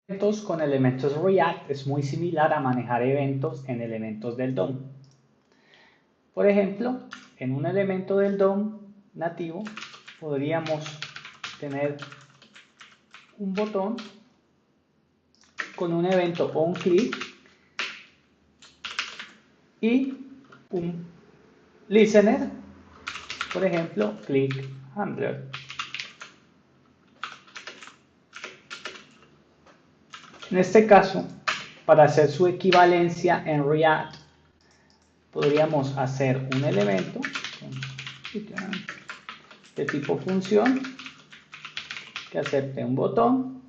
Eventos con elementos React es muy similar a manejar eventos en elementos del DOM. Por ejemplo, en un elemento del DOM nativo podríamos tener un botón con un evento onClick y un listener, por ejemplo, clickHandler. En este caso, para hacer su equivalencia en React, podríamos hacer un elemento de tipo función que acepte un botón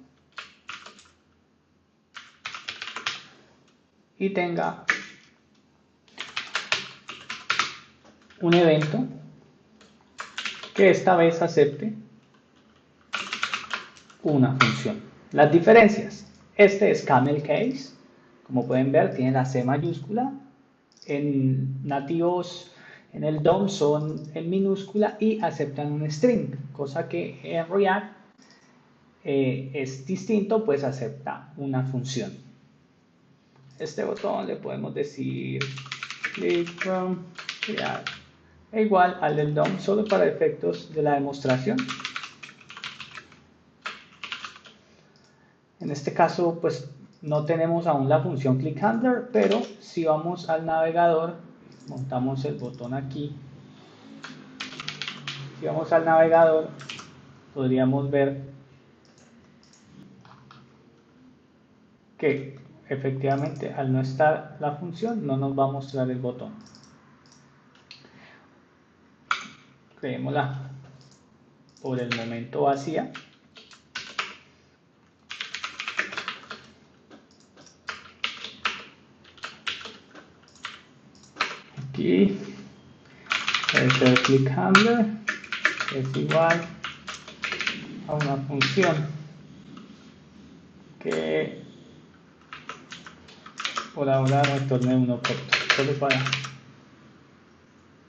y tenga un evento que esta vez acepte una función. Las diferencias: este es camel case, como pueden ver tiene la C mayúscula, en nativos en el DOM son en minúscula y aceptan un string, cosa que en React es distinto, pues acepta una función. Este botón le podemos decir click from React, igual al del DOM, solo para efectos de la demostración. En este caso, pues no tenemos aún la función clickHandler, pero si vamos al navegador, montamos el botón aquí. Si vamos al navegador, podríamos ver que efectivamente al no estar la función no nos va a mostrar el botón. Creémosla por el momento vacía. Aquí el clickHandler es igual a una función que por ahora retorne un objeto, solo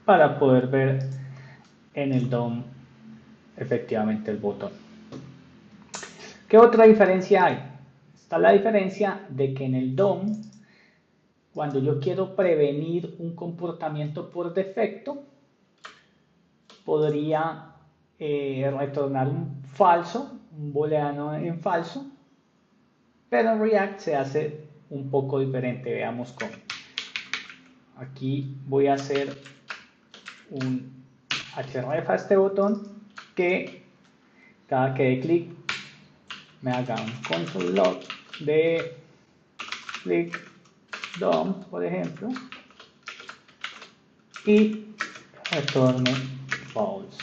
para poder ver en el DOM efectivamente el botón. ¿Qué otra diferencia hay? Está la diferencia de que en el DOM, cuando yo quiero prevenir un comportamiento por defecto, podría retornar un falso, un booleano en falso, pero en React se hace un poco diferente. Veamos cómo. Aquí voy a hacer un href a este botón que cada que dé clic me haga un console log de click DOM, por ejemplo, y retorne false.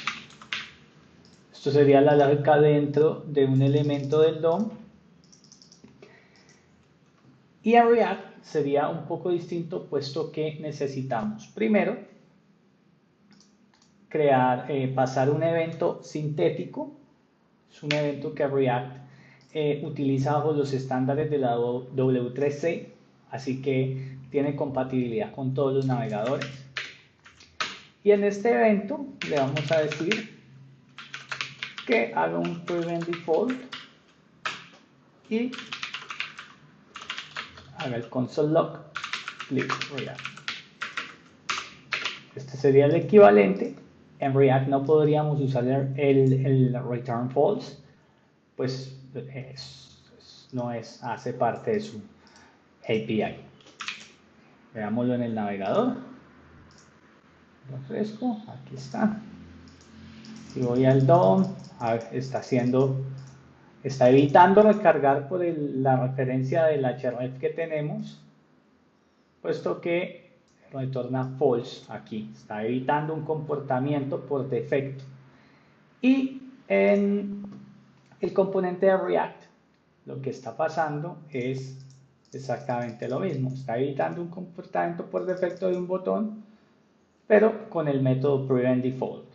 Esto sería la lógica dentro de un elemento del DOM. Y en React sería un poco distinto, puesto que necesitamos primero pasar un evento sintético. Es un evento que React utiliza bajo los estándares de la W3C, así que tiene compatibilidad con todos los navegadores. Y en este evento le vamos a decir que haga un prevent default y haga el console log click React. Este sería el equivalente. En React no podríamos usar el return false, pues no hace parte de su API. Veámoslo en el navegador. Refresco, aquí está. Si voy al DOM, está evitando recargar por la referencia del href que tenemos, puesto que retorna false aquí, está evitando un comportamiento por defecto. Y en el componente de React lo que está pasando es exactamente lo mismo, está evitando un comportamiento por defecto de un botón, pero con el método prevent default.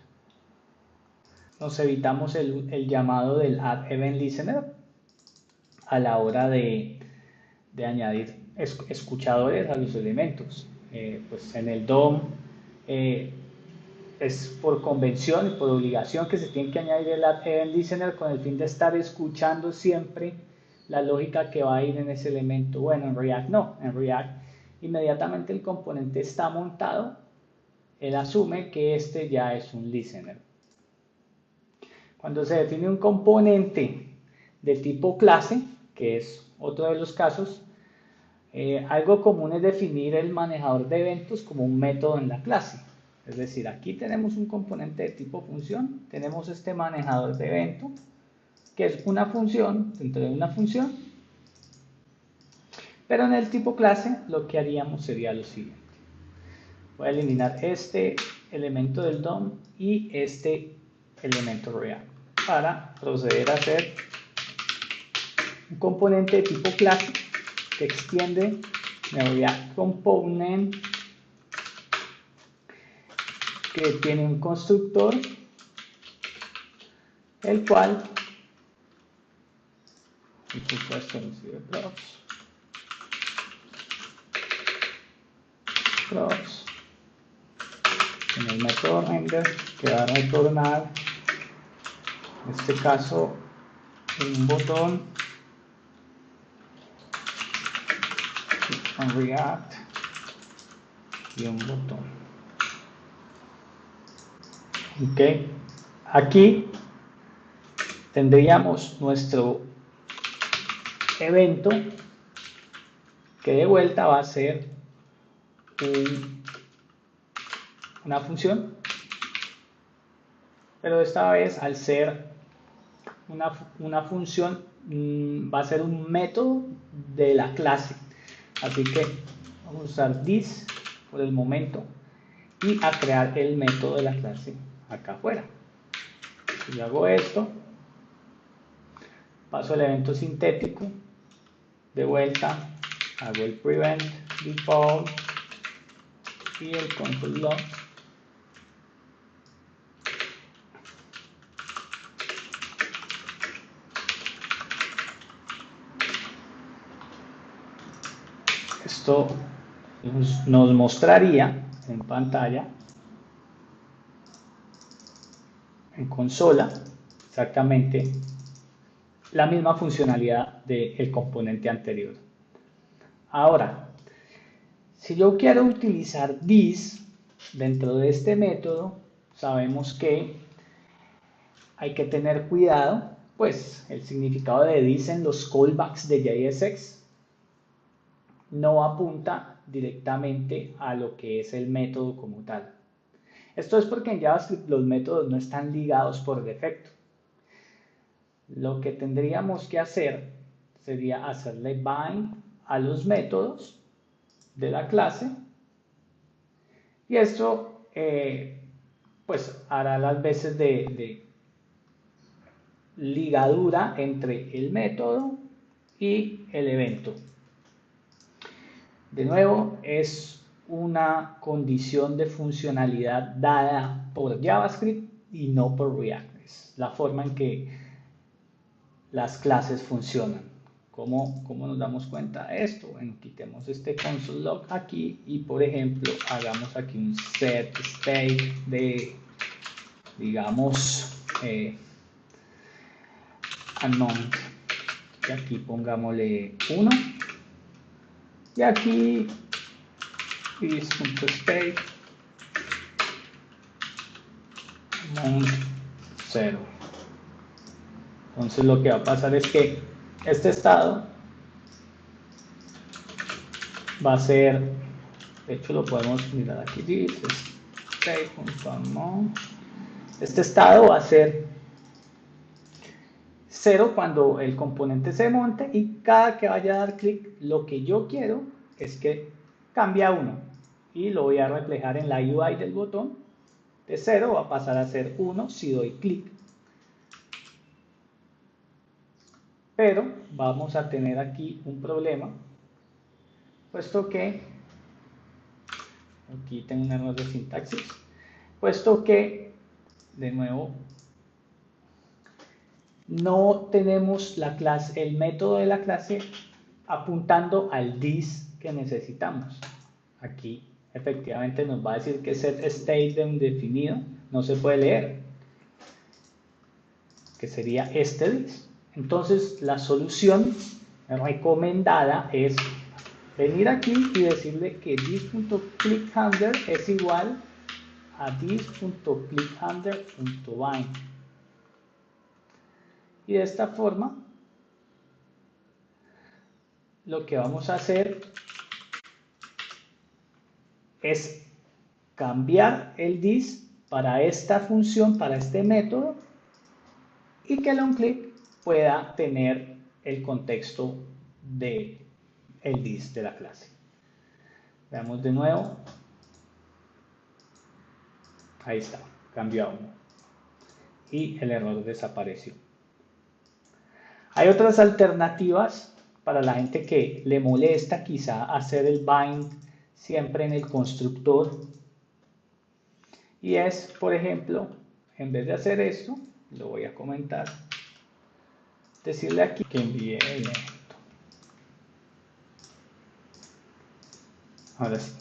Nos evitamos el llamado del add event listener a la hora de añadir escuchadores a los elementos. Pues en el DOM es por convención y por obligación que se tiene que añadir el add event listener con el fin de estar escuchando siempre la lógica que va a ir en ese elemento. Bueno, en React no, en React inmediatamente el componente está montado, él asume que este ya es un listener. Cuando se define un componente de tipo clase, que es otro de los casos, algo común es definir el manejador de eventos como un método en la clase. Es decir, aquí tenemos un componente de tipo función, tenemos este manejador de evento, que es una función dentro de una función, pero en el tipo clase lo que haríamos sería lo siguiente. Voy a eliminar este elemento del DOM y este elemento React para proceder a hacer un componente de tipo clase que extiende el React Component, que tiene un constructor el cual por supuesto recibe props en el método render, que va a retornar en este caso un botón con React y un botón. Ok, aquí tendríamos nuestro evento que de vuelta va a ser una función, pero esta vez al ser una función va a ser un método de la clase, así que vamos a usar this por el momento y a crear el método de la clase acá afuera. Si yo hago esto, paso el evento sintético, de vuelta hago el prevent default y el console log. Esto nos mostraría en pantalla, en consola, exactamente la misma funcionalidad del componente anterior. Ahora, si yo quiero utilizar this dentro de este método, sabemos que hay que tener cuidado, pues el significado de this en los callbacks de JSX no apunta directamente a lo que es el método como tal. Esto es porque en JavaScript los métodos no están ligados por defecto. Lo que tendríamos que hacer sería hacerle bind a los métodos de la clase y esto pues hará las veces de ligadura entre el método y el evento. De nuevo, es una condición de funcionalidad dada por JavaScript y no por React. Es la forma en que las clases funcionan. ¿Cómo nos damos cuenta de esto? Bueno, quitemos este console log aquí y, por ejemplo, hagamos aquí un set state de, digamos, unknown. Y aquí pongámosle 1. Y aquí is.state mount 0. Entonces lo que va a pasar es que este estado va a ser, de hecho lo podemos mirar aquí, dice state.mount. Este estado va a ser 0 cuando el componente se monte y cada que vaya a dar clic, lo que yo quiero es que cambie a 1 y lo voy a reflejar en la UI del botón. De 0 va a pasar a ser 1 si doy clic. Pero vamos a tener aquí un problema, puesto que, aquí tengo un error de sintaxis, puesto que, de nuevo, no tenemos la clase, el método de la clase apuntando al this que necesitamos. Aquí efectivamente nos va a decir que set state de un definido no se puede leer, que sería este this. Entonces la solución recomendada es venir aquí y decirle que this.clickHandler es igual a this.clickhandler.bind. Y de esta forma lo que vamos a hacer es cambiar el this para esta función, para este método, y que el onClick pueda tener el contexto de el this de la clase. Veamos de nuevo. Ahí está, cambió a 1 y el error desapareció. Hay otras alternativas para la gente que le molesta quizá hacer el bind siempre en el constructor, y es, por ejemplo, en vez de hacer esto, lo voy a comentar, decirle aquí que envíe el evento. Ahora sí,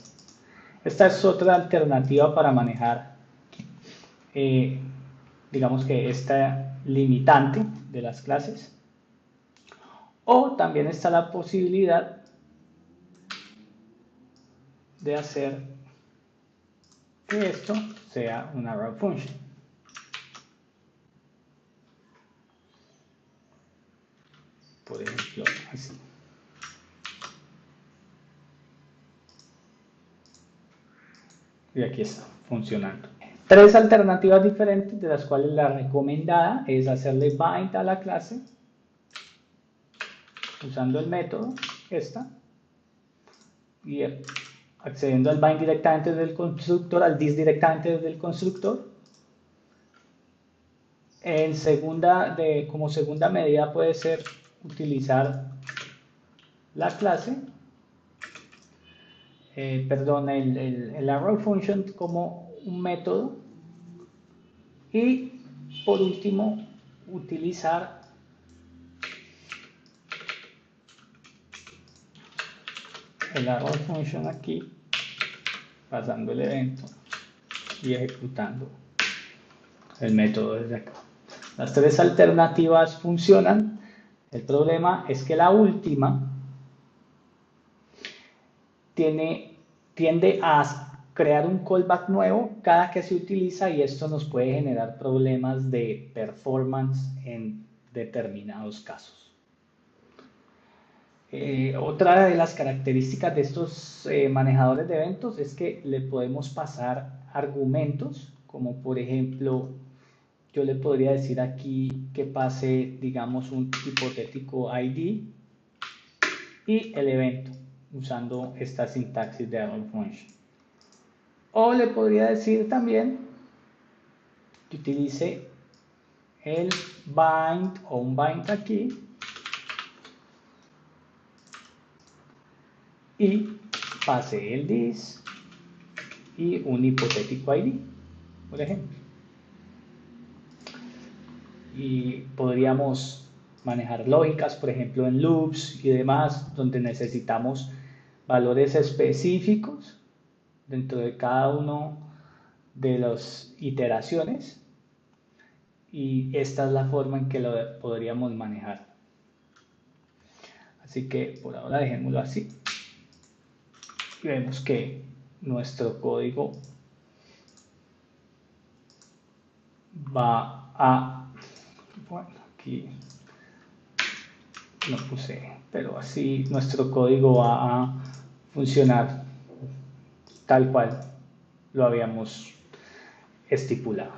esta es otra alternativa para manejar digamos que esta limitante de las clases. O también está la posibilidad de hacer que esto sea una raw function. Por ejemplo, así. Y aquí está funcionando. Tres alternativas diferentes, de las cuales la recomendada es hacerle bind a la clase usando el método esta, y accediendo al bind directamente desde el constructor, al this directamente desde el constructor. Como segunda medida puede ser utilizar la clase, la raw function como un método, y por último utilizar el raw function aquí, pasando el evento y ejecutando el método desde acá. Las tres alternativas funcionan. El problema es que la última tiende a crear un callback nuevo cada que se utiliza, y esto nos puede generar problemas de performance en determinados casos. Otra de las características de estos manejadores de eventos es que le podemos pasar argumentos, como por ejemplo, yo le podría decir aquí que pase, digamos, un hipotético ID y el evento, usando esta sintaxis de raw function. O le podría decir también que utilice el bind o un bind aquí y pase el this y un hipotético ID, por ejemplo. Y podríamos manejar lógicas, por ejemplo, en loops y demás, donde necesitamos valores específicos dentro de cada uno de las iteraciones, y esta es la forma en que lo podríamos manejar. Así que por ahora dejémoslo así y vemos que nuestro código va a, bueno, aquí no puse, pero así nuestro código va a funcionar tal cual lo habíamos estipulado.